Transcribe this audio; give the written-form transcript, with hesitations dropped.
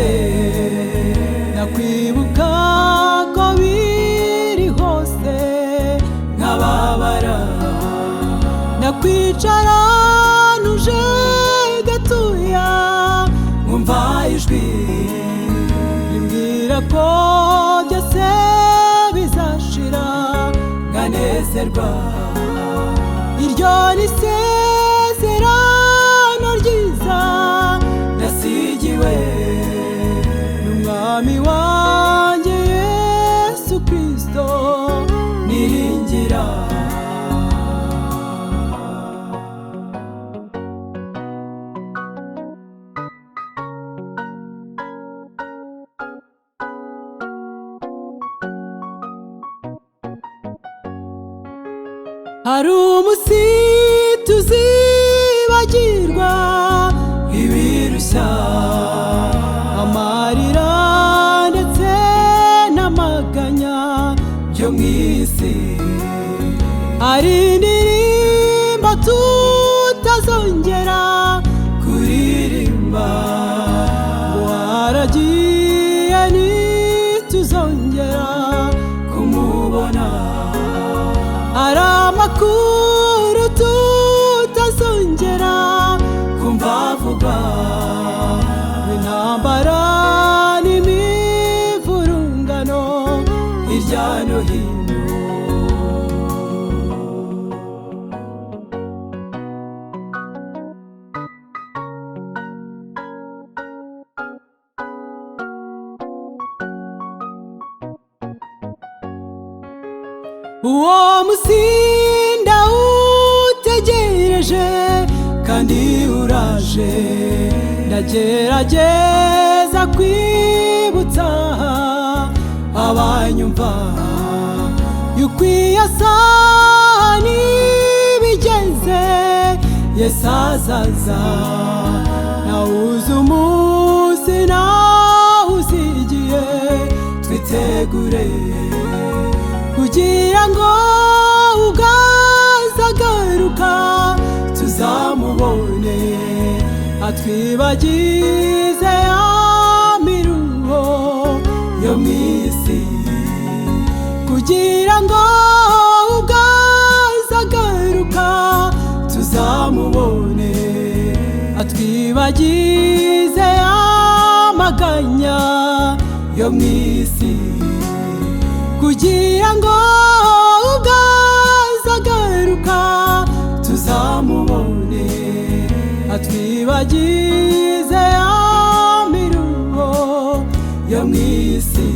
uraje nakwibuka ko biri hose nkababara nakwicara nuje gatuya nkumva ijwi rimbwira ko byose bizashira nkanezerwa iryo ni isezerano ryiza nasigiwe n'umwami wanjye Yesu Kristo niringira hari umunsi tuzibagirwa ibirushya amarira ndetse n'amaganya byo mu isi hari indirimbo tutazongera kuririmba ngo haragiye ntituzongera kumubona hari amakuru tutazongera kumva avuga intambara n'imivurungano hirya no hino uwo musinda utegereje kandi uraje ndagerageza kwibutsa abanyumva yuko iyo saha nibigeze Yesu azaza nawuzi umunsi nawuzi igihe twitegure kugira ngo ubwazagaruka tuzamubone atwibagize ya miruho yo mu isi kugira ngo ubwazagaruka tuzamubone atwibagize ya maganya yo mu isi kugira ngo ubwazagaruka tuzamubone atwibagize ya miruho yo mu isi.